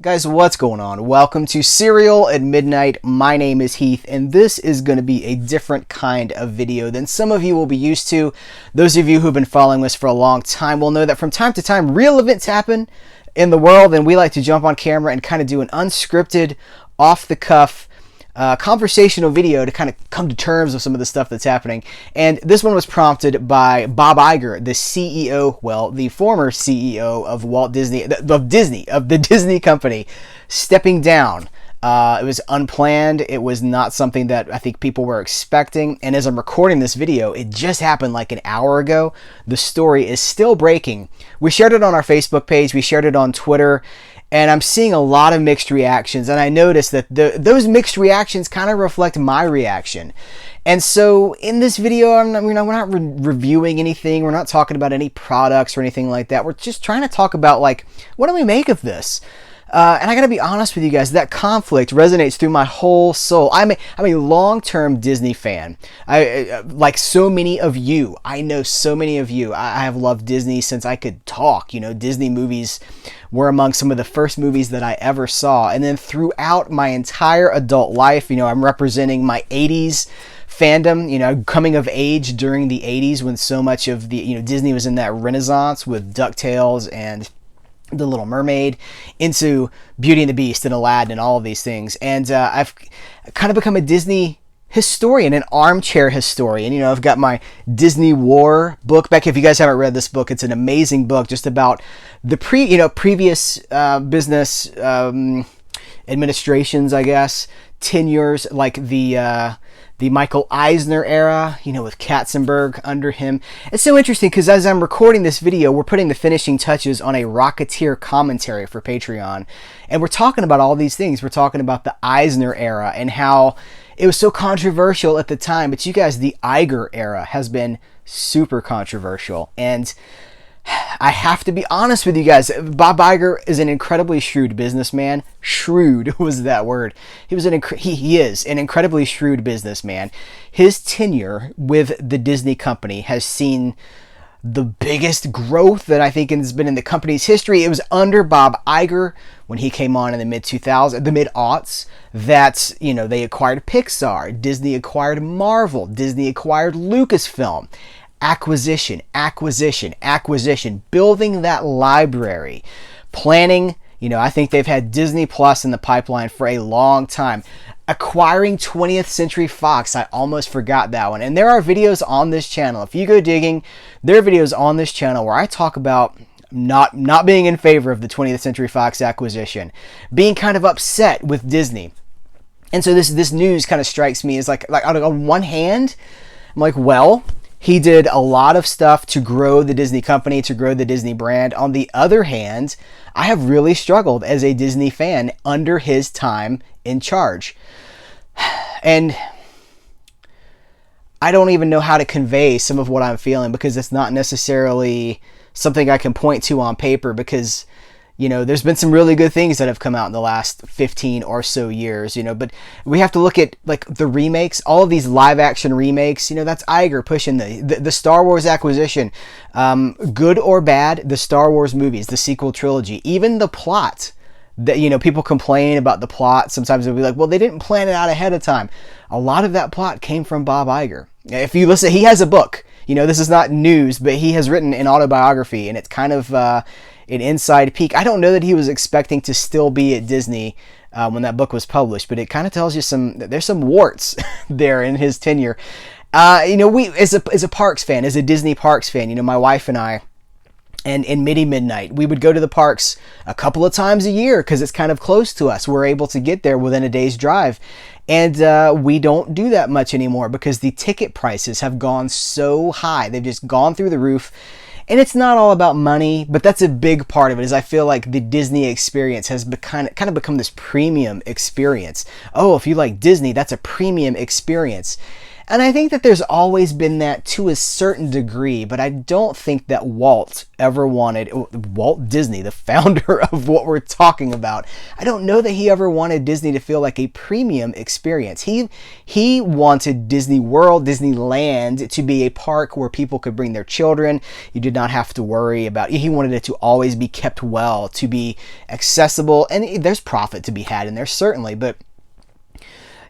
Guys, what's going on? Welcome to Cereal at Midnight. My name is Heath, and this is going to be a different kind of video than some of you will be used to. Those of you who've been following us for a long time will know that from time to time, real events happen in the world, and we like to jump on camera and kind of do an unscripted, off-the-cuff, conversational video to kind of come to terms with some of the stuff that's happening. And this one was prompted by Bob Iger, the CEO, well, the former CEO of the Disney company, stepping down. It was unplanned. It was not something that I think people were expecting. And as I'm recording this video, it just happened like an hour ago. The story is still breaking. We shared it on our Facebook page. We shared it on Twitter. And I'm seeing a lot of mixed reactions, and I noticed that those mixed reactions kind of reflect my reaction. And so in this video, we're not reviewing anything. We're not talking about any products or anything like that. We're just trying to talk about, like, what do we make of this? And I gotta be honest with you guys, that conflict resonates through my whole soul. I'm a long-term Disney fan. Like so many of you, I know so many of you, I have loved Disney since I could talk. You know, Disney movies were among some of the first movies that I ever saw. And then throughout my entire adult life, you know, I'm representing my 80s fandom, you know, coming of age during the 80s when so much of the, you know, Disney was in that renaissance with DuckTales and The Little Mermaid, into Beauty and the Beast and Aladdin and all of these things. And I've kind of become a Disney historian, an armchair historian. You know, I've got my Disney War book back. If you guys haven't read this book, it's an amazing book just about the previous business administrations, I guess, tenures, like the Michael Eisner era, you know, with Katzenberg under him. It's so interesting because as I'm recording this video, we're putting the finishing touches on a Rocketeer commentary for Patreon. And we're talking about all these things. We're talking about the Eisner era and how it was so controversial at the time. But you guys, the Iger era has been super controversial. And I have to be honest with you guys. Bob Iger is an incredibly shrewd businessman. Shrewd was that word. He is an incredibly shrewd businessman. His tenure with the Disney company has seen the biggest growth that I think has been in the company's history. It was under Bob Iger when he came on in the mid-aughts, that, you know, they acquired Pixar, Disney acquired Marvel, Disney acquired Lucasfilm. Acquisition, building that library, planning. You know, I think they've had Disney Plus in the pipeline for a long time. Acquiring 20th Century Fox, I almost forgot that one. And there are videos on this channel. If you go digging, there are videos on this channel where I talk about not being in favor of the 20th Century Fox acquisition, being kind of upset with Disney. And so this news kind of strikes me as like on one hand, I'm like, well, he did a lot of stuff to grow the Disney company, to grow the Disney brand. On the other hand, I have really struggled as a Disney fan under his time in charge. And I don't even know how to convey some of what I'm feeling because it's not necessarily something I can point to on paper because, you know, there's been some really good things that have come out in the last 15 or so years, you know, but we have to look at like the remakes, all of these live action remakes, you know, that's Iger pushing the Star Wars acquisition, good or bad, the Star Wars movies, the sequel trilogy, even the plot that, you know, people complain about the plot. Sometimes they'll be like, well, they didn't plan it out ahead of time. A lot of that plot came from Bob Iger. If you listen, he has a book, you know, this is not news, but he has written an autobiography and it's kind of, an inside peek. I don't know that he was expecting to still be at Disney when that book was published, but it kind of tells you there's some warts there in his tenure. You know, we as a parks fan, as a Disney parks fan, you know, my wife and I, and in Midnight, we would go to the parks a couple of times a year because it's kind of close to us. We're able to get there within a day's drive. And we don't do that much anymore because the ticket prices have gone so high. They've just gone through the roof. And it's not all about money, but that's a big part of it, is I feel like the Disney experience has kind of become this premium experience. Oh, if you like Disney, that's a premium experience. And I think that there's always been that to a certain degree, but I don't think that Walt ever wanted, Walt Disney, the founder of what we're talking about, I don't know that he ever wanted Disney to feel like a premium experience. He wanted Disney World, Disneyland to be a park where people could bring their children. You did not have to worry about, he wanted it to always be kept well, to be accessible, and there's profit to be had in there, certainly, but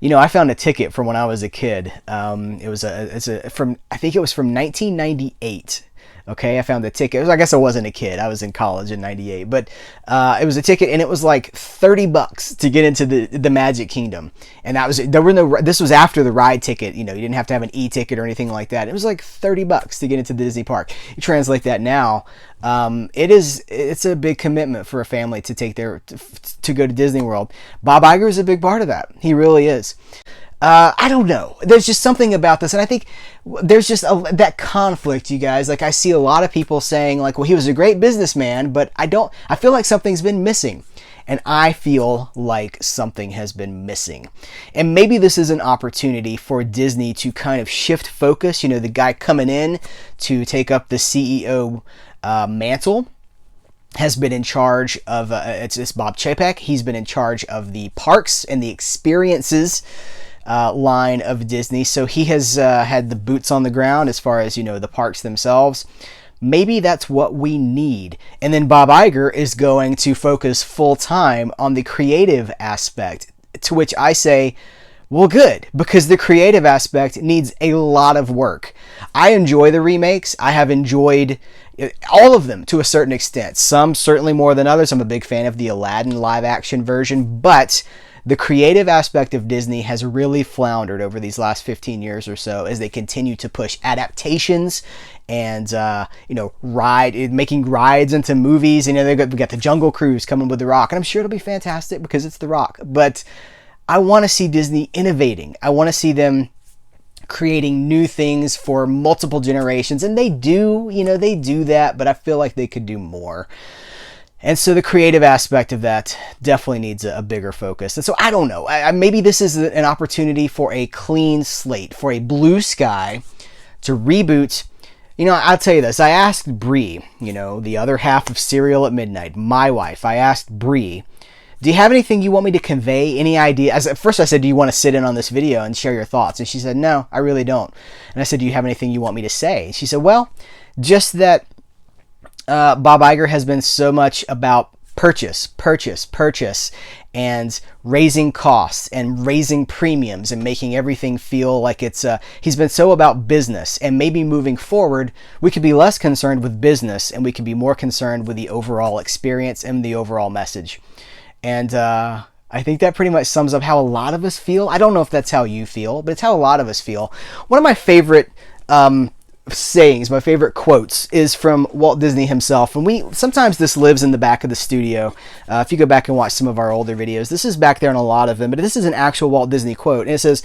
I found a ticket from when I was a kid. I think it was from 1998. Okay, I found the ticket. I guess I wasn't a kid. I was in college in 98. But it was a ticket, and it was like $30 to get into the Magic Kingdom. And this was after the ride ticket. You didn't have to have an e-ticket or anything like that. It was like $30 to get into the Disney park. You translate that now, it's a big commitment for a family to take to go to Disney World. Bob Iger is a big part of that. He really is. I don't know. There's just something about this, and I think there's just that conflict, you guys. Like, I see a lot of people saying, like, well, he was a great businessman, but I feel like something's been missing. And I feel like something has been missing. And maybe this is an opportunity for Disney to kind of shift focus. The guy coming in to take up the CEO mantle has been in charge of, it's Bob Chapek. He's been in charge of the parks and the experiences line of Disney. So he has had the boots on the ground as far as, the parks themselves. Maybe that's what we need. And then Bob Iger is going to focus full time on the creative aspect, to which I say, well, good, because the creative aspect needs a lot of work. I enjoy the remakes. I have enjoyed all of them to a certain extent. Some certainly more than others. I'm a big fan of the Aladdin live action version, but the creative aspect of Disney has really floundered over these last 15 years or so as they continue to push adaptations and, making rides into movies. We got the Jungle Cruise coming with The Rock, and I'm sure it'll be fantastic because it's The Rock. But I want to see Disney innovating. I want to see them creating new things for multiple generations, and they do that, but I feel like they could do more. And so the creative aspect of that definitely needs a bigger focus. And so I don't know. Maybe this is an opportunity for a clean slate, for a blue sky to reboot. I'll tell you this. I asked Bree, the other half of Serial at Midnight, my wife. I asked Bree, do you have anything you want me to convey? Any idea? At first I said, do you want to sit in on this video and share your thoughts? And she said, no, I really don't. And I said, do you have anything you want me to say? And she said, well, just that Bob Iger has been so much about purchase, and raising costs and raising premiums and making everything feel like he's been so about business, and maybe moving forward, we could be less concerned with business and we could be more concerned with the overall experience and the overall message. And I think that pretty much sums up how a lot of us feel. I don't know if that's how you feel, but it's how a lot of us feel. One of my favorite sayings, my favorite quotes, is from Walt Disney himself. And sometimes this lives in the back of the studio. If you go back and watch some of our older videos, this is back there in a lot of them, but this is an actual Walt Disney quote. And it says,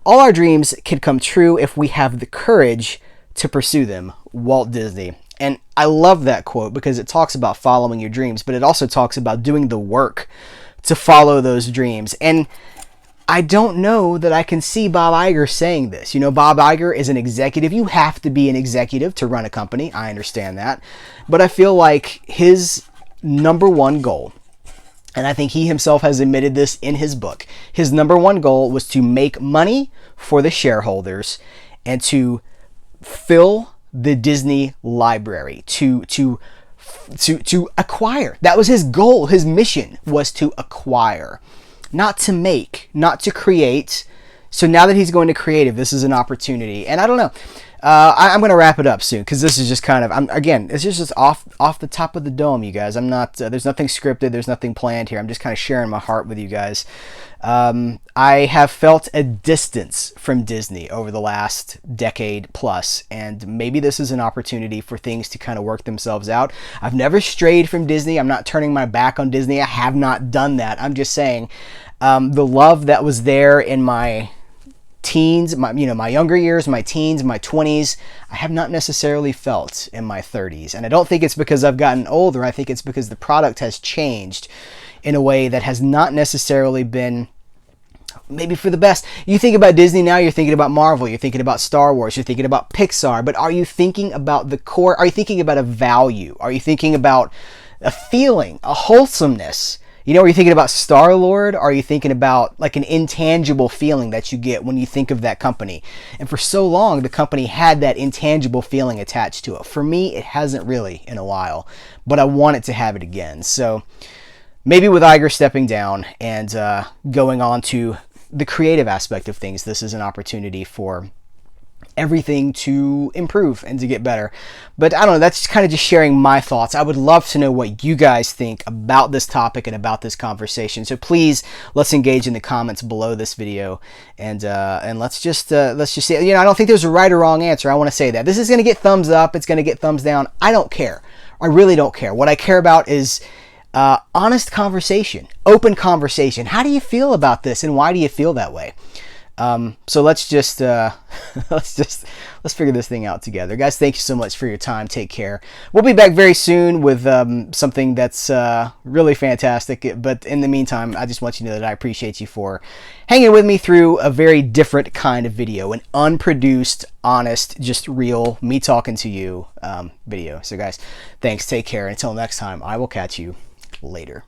all our dreams can come true if we have the courage to pursue them. Walt Disney. And I love that quote because it talks about following your dreams, but it also talks about doing the work to follow those dreams. And I don't know that I can see Bob Iger saying this. Bob Iger is an executive. You have to be an executive to run a company. I understand that. But I feel like his number one goal, and I think he himself has admitted this in his book, his number one goal was to make money for the shareholders and to fill the Disney library, to acquire. That was his goal. His mission was to acquire. Not to make, not to create. So now that he's going to creative, this is an opportunity. And I don't know. I'm going to wrap it up soon because this is just kind of, it's just off the top of the dome, you guys. I'm not, there's nothing scripted. There's nothing planned here. I'm just kind of sharing my heart with you guys. I have felt a distance from Disney over the last decade plus, and maybe this is an opportunity for things to kind of work themselves out. I've never strayed from Disney. I'm not turning my back on Disney. I have not done that. I'm just saying, the love that was there in my teens, my younger years, my teens, my 20s, I have not necessarily felt in my 30s. And I don't think it's because I've gotten older. I think it's because the product has changed in a way that has not necessarily been maybe for the best. You think about Disney now, you're thinking about Marvel, you're thinking about Star Wars, you're thinking about Pixar, but are you thinking about the core? Are you thinking about a value? Are you thinking about a feeling, a wholesomeness? You know, are you thinking about Star-Lord? Are you thinking about like an intangible feeling that you get when you think of that company? And for so long, the company had that intangible feeling attached to it. For me, it hasn't really in a while, but I want it to have it again. So maybe with Iger stepping down and going on to the creative aspect of things, this is an opportunity for everything to improve and to get better. But I don't know, that's kind of just sharing my thoughts. I would love to know what you guys think about this topic and about this conversation. So please, let's engage in the comments below this video, and let's just say, you know, I don't think there's a right or wrong answer. I want to say that this is going to get thumbs up, it's going to get thumbs down. I don't care. I really don't care. What I care about is honest conversation, open conversation. How do you feel about this, and why do you feel that way? So let's just let's figure this thing out together, guys. Thank you so much for your time. Take care. We'll be back very soon with something that's really fantastic. But in the meantime, I just want you to know that I appreciate you for hanging with me through a very different kind of video, an unproduced, honest, just real me talking to you video. So guys, thanks. Take care. Until next time, I will catch you later.